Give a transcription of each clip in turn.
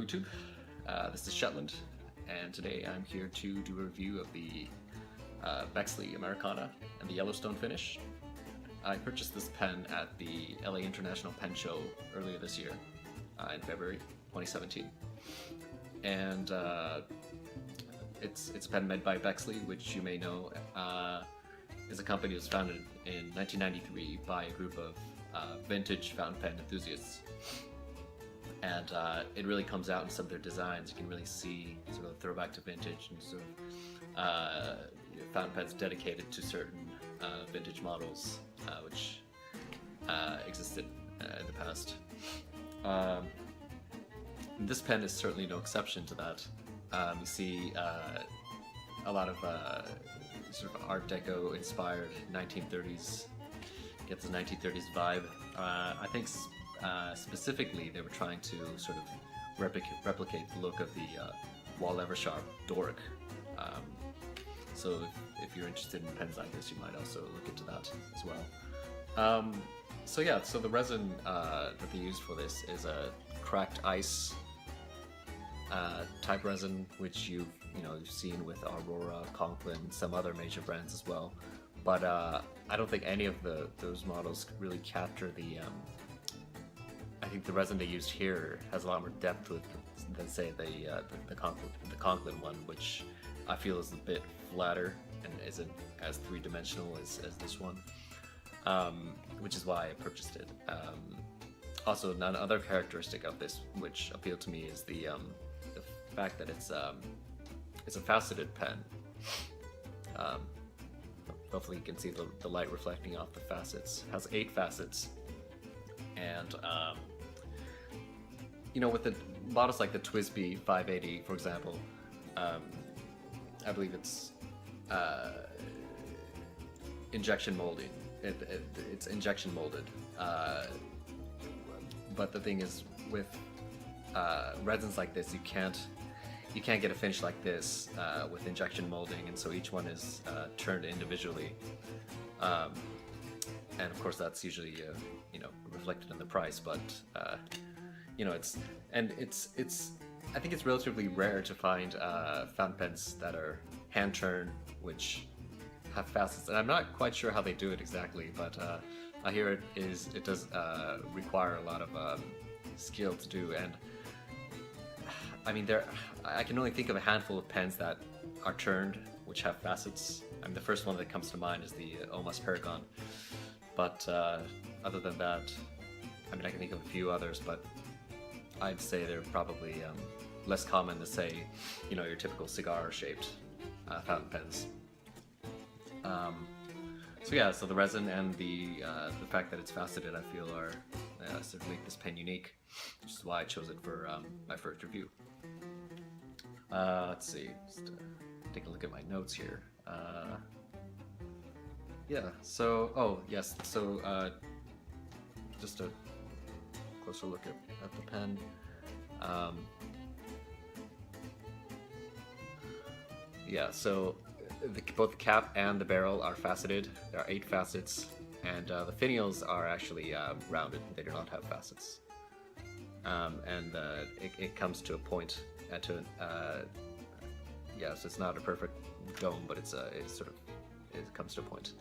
YouTube. This is Shetland, and today I'm here to do a review of the Bexley Americana and the Yellowstone finish. I purchased this pen at the LA International Pen Show earlier this year, in February 2017. And it's a pen made by Bexley, which you may know is a company that was founded in 1993 by a group of vintage fountain pen enthusiasts. And it really comes out in some of their designs. You can really see sort of throwback to vintage and sort of fountain pens dedicated to certain vintage models which existed in the past. This pen is certainly no exception to that. You see a lot of sort of Art Deco inspired 1930s, gets a 1930s vibe. I think specifically they were trying to sort of replicate the look of the Wall Eversharp Doric. So if you're interested in pens like this, you might also look into that as well. So yeah, so the resin that they used for this is a cracked ice type resin, which you've seen with Aurora, Conklin, and some other major brands as well. But I don't think any of those models really capture the. I think the resin they used here has a lot more depth to it than say the Conklin one, which I feel is a bit flatter and isn't as three-dimensional as this one, which is why I purchased it. Also, another characteristic of this which appealed to me is the fact that it's a faceted pen. Hopefully you can see the light reflecting off the facets. It has 8 facets, and with the models like the TWSBI 580, for example, I believe it's injection molding. It's injection molded, but the thing is, with resins like this, you can't get a finish like this with injection molding, and so each one is turned individually, and of course that's usually reflected in the price. But I think it's relatively rare to find fountain pens that are hand turned, which have facets, and I'm not quite sure how they do it exactly, but I hear it does require a lot of skill to do. And I mean, I can only think of a handful of pens that are turned which have facets. I mean, the first one that comes to mind is the Omas Paragon, but other than that, I mean, I can think of a few others, but I'd say they're probably less common than, say, your typical cigar-shaped fountain pens. So yeah, so the resin and the fact that it's faceted, I feel, are sort of make this pen unique, which is why I chose it for my first review. Let's see, just take a look at my notes here. Yeah, so, oh yes, so just a closer look at the pen. Yeah, so both the cap and the barrel are faceted. There are 8 facets, and the finials are actually rounded. They do not have facets, and it comes to a point so it's not a perfect dome, but it comes to a point.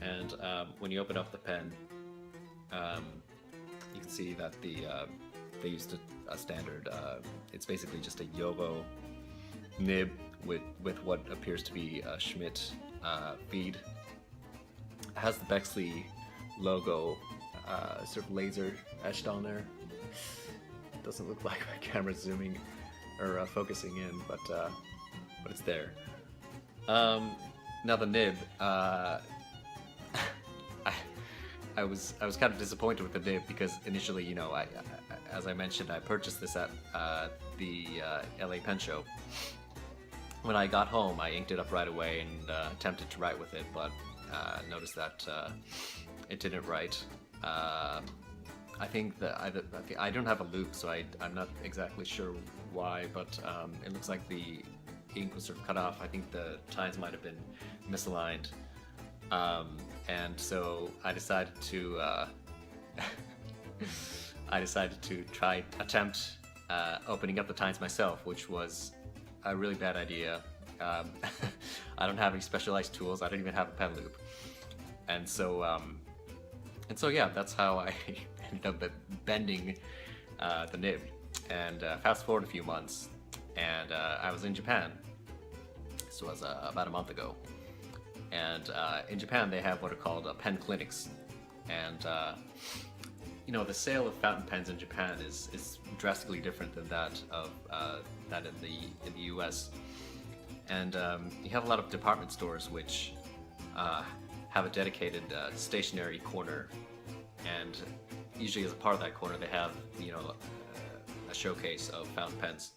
And when you open up the pen, you can see that they used a standard. It's basically just a Yovo nib with what appears to be a Schmidt feed. It has the Bexley logo sort of laser etched on there. It doesn't look like my camera's zooming or focusing in, but it's there. Now the nib, I was kind of disappointed with the nib because initially, as I mentioned, I purchased this at the LA Pen Show. When I got home, I inked it up right away and attempted to write with it, but noticed that it didn't write. I think that I don't have a loop, so I'm not exactly sure why, but it looks like the ink was sort of cut off. I think the tines might have been misaligned, and so I decided to attempt opening up the tines myself, which was a really bad idea. I don't have any specialized tools. I don't even have a pen loop, and so yeah, that's how I ended up bending the nib. And fast forward a few months, and I was in Japan. This was about a month ago, and in Japan they have what are called pen clinics, and you know, the sale of fountain pens in Japan is drastically different than that of that in the U.S. And you have a lot of department stores which have a dedicated stationery corner, and usually as a part of that corner they have, you know, a showcase of fountain pens,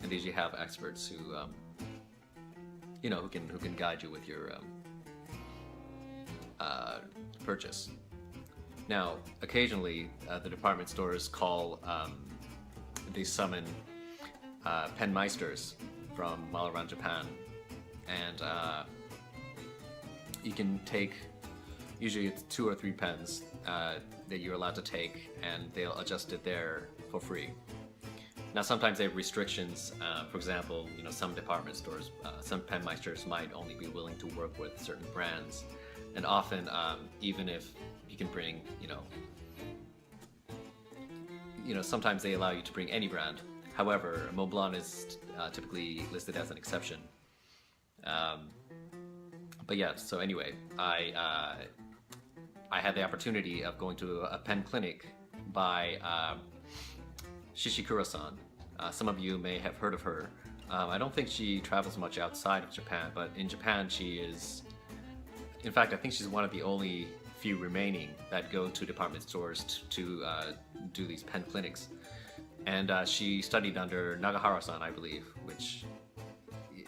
and they usually have experts who you know, who can guide you with your purchase. Now, occasionally the department stores call, they summon pen meisters from all around Japan, and you can take, usually it's 2 or 3 pens that you're allowed to take, and they'll adjust it there for free. Now, sometimes they have restrictions. For example, you know, some department stores, some pen meisters might only be willing to work with certain brands, and often, even if you can bring, you know, sometimes they allow you to bring any brand. However, Montblanc is typically listed as an exception. But yeah, so anyway, I had the opportunity of going to a pen clinic by Shishikura-san. Some of you may have heard of her. I don't think she travels much outside of Japan, but in Japan she is, in fact, I think she's one of the only few remaining that go to department stores to do these pen clinics. And she studied under Nagahara-san, I believe, which,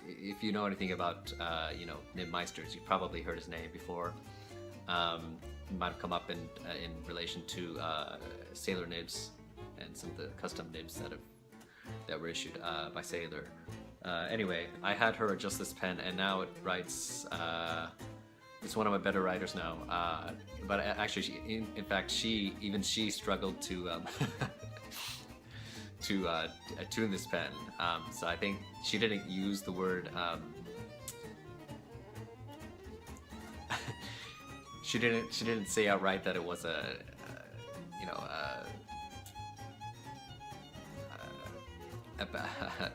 if you know anything about, you know, nib meisters, you've probably heard his name before. It might have come up in relation to Sailor nibs and some of the custom nibs that were issued by Sailor. Anyway, I had her adjust this pen, and now it writes. It's one of my better writers now. But actually, in fact, she struggled to to tune this pen. So I think she didn't use the word. She didn't say outright that it was a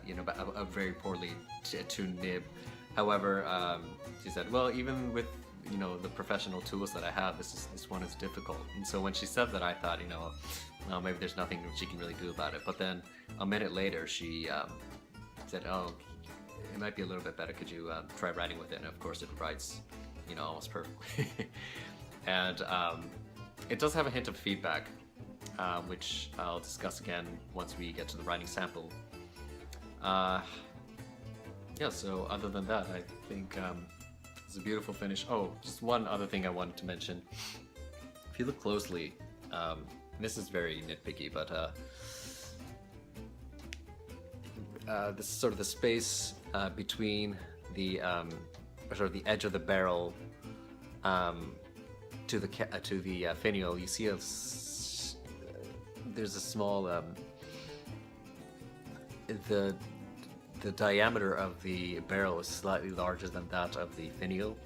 you know, a very poorly tuned nib. However, she said, well, even with, you know, the professional tools that I have, this one is difficult. And so when she said that, I thought, you know, well, maybe there's nothing she can really do about it. But then a minute later, she said, oh, it might be a little bit better. Could you try writing with it? And of course, it writes, you know, almost perfectly. And it does have a hint of feedback, which I'll discuss again once we get to the writing sample. Yeah, so other than that, I think it's a beautiful finish. Oh, just one other thing I wanted to mention. If you look closely, this is very nitpicky, but this is sort of the space between the sort of the edge of the barrel to the finial. You see there's a small the diameter of the barrel is slightly larger than that of the finial,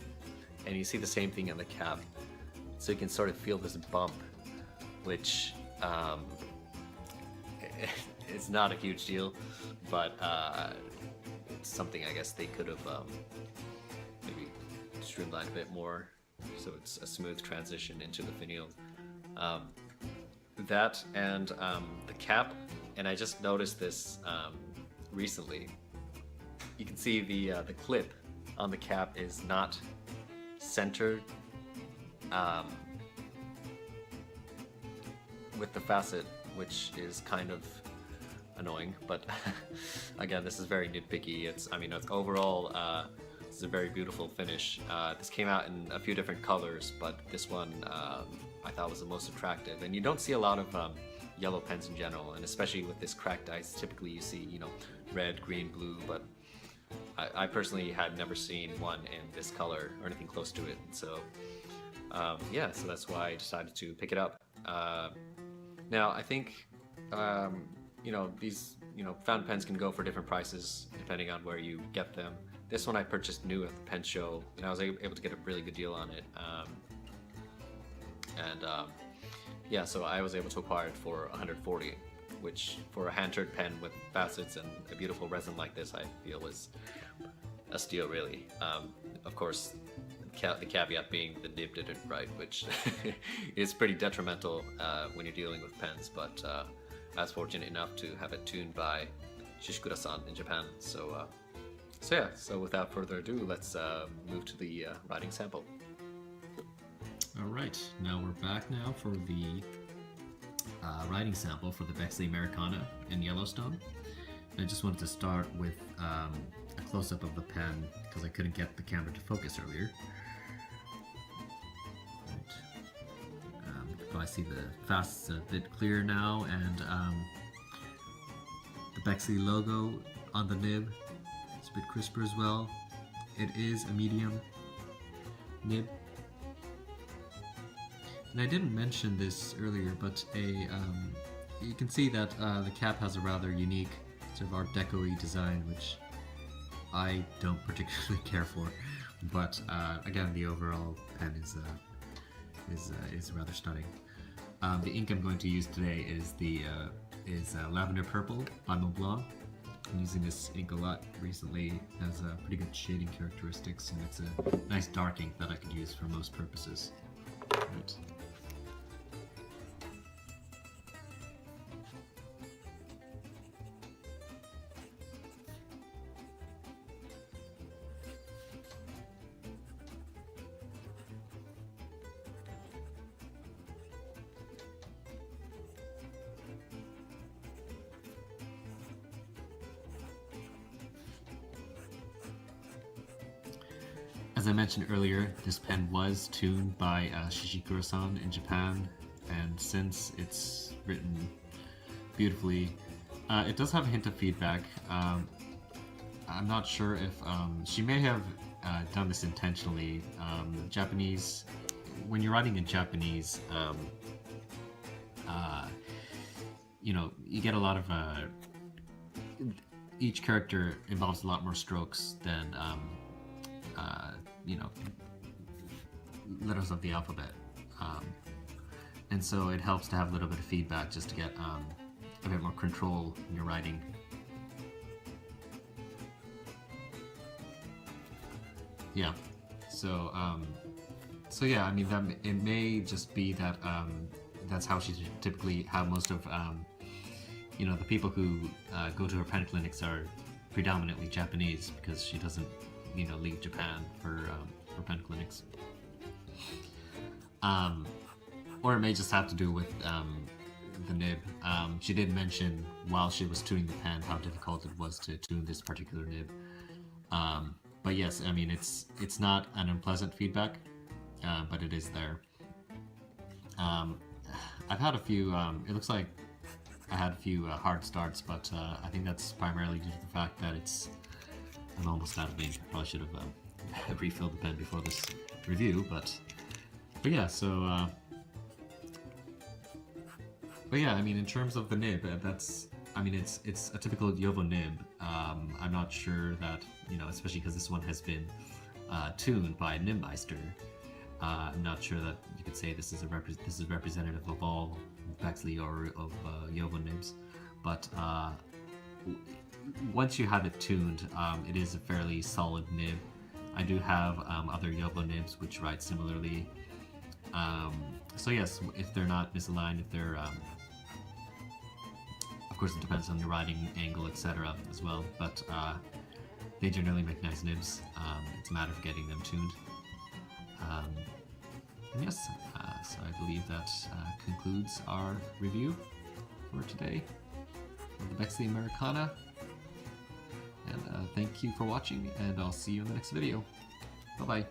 and you see the same thing in the cap. So you can sort of feel this bump, which it's not a huge deal, but it's something I guess they could have maybe streamlined a bit more, so it's a smooth transition into the finial. That and the cap, and I just noticed this recently. You can see the clip on the cap is not centered with the facet, which is kind of annoying, but again, this is very nitpicky. It's overall this is a very beautiful finish. This came out in a few different colors, but this one I thought was the most attractive. And you don't see a lot of yellow pens in general, and especially with this cracked ice, typically you see, you know, red, green, blue, but I personally had never seen one in this color or anything close to it. So yeah, so that's why I decided to pick it up. Now I think you know, these you know, fountain pens can go for different prices depending on where you get them. This one I purchased new at the pen show, and I was able to get a really good deal on it. Yeah, so I was able to acquire it for 140, which for a hand-turned pen with facets and a beautiful resin like this, I feel is a steal, really. Of course, the caveat being the nib didn't write, which is pretty detrimental when you're dealing with pens, but I was fortunate enough to have it tuned by Shishikura-san in Japan. So yeah, so without further ado, let's move to the writing sample. Alright, now we're back now for the writing sample for the Bexley Americana in Yellowstone. And I just wanted to start with a close-up of the pen because I couldn't get the camera to focus earlier. You can probably see the facets a bit clearer now, and the Bexley logo on the nib is a bit crisper as well. It is a medium nib. And I didn't mention this earlier, but you can see that the cap has a rather unique sort of Art Deco-y design, which I don't particularly care for. But again, the overall pen is rather stunning. The ink I'm going to use today is Lavender Purple by Montblanc. I'm using this ink a lot recently. It has pretty good shading characteristics, and it's a nice dark ink that I could use for most purposes. Right. As I mentioned earlier, this pen was tuned by Shishikura-san in Japan, and since it's written beautifully, it does have a hint of feedback. I'm not sure if she may have done this intentionally. Japanese, when you're writing in Japanese, you know, you get a lot of each character involves a lot more strokes than you know, letters of the alphabet, and so it helps to have a little bit of feedback just to get a bit more control in your writing. Yeah, so yeah, I mean, it may just be that that's how she typically, how most of you know, the people who go to her pen clinics are predominantly Japanese, because she doesn't, you know, leave Japan for pen clinics. Or it may just have to do with the nib. She did mention while she was tuning the pen how difficult it was to tune this particular nib. But yes, I mean, it's not an unpleasant feedback, but it is there. I've had a few, it looks like I had a few hard starts, but I think that's primarily due to the fact that I'm almost out of ink. I probably should have refilled the pen before this review, but yeah, so but yeah, I mean, in terms of the nib, I mean, it's a typical Yovo nib. I'm not sure that, you know, especially because this one has been tuned by Nimbmeister. I'm not sure that you could say this is representative of all Bexley or of Yovo nibs, but once you have it tuned, it is a fairly solid nib. I do have other Yovo nibs which write similarly. So yes, if they're not misaligned, if they're of course it depends on your writing angle, etc. as well, but they generally make nice nibs. It's a matter of getting them tuned. And yes, so I believe that concludes our review for today of the Bexley Americana. And thank you for watching, and I'll see you in the next video. Bye-bye.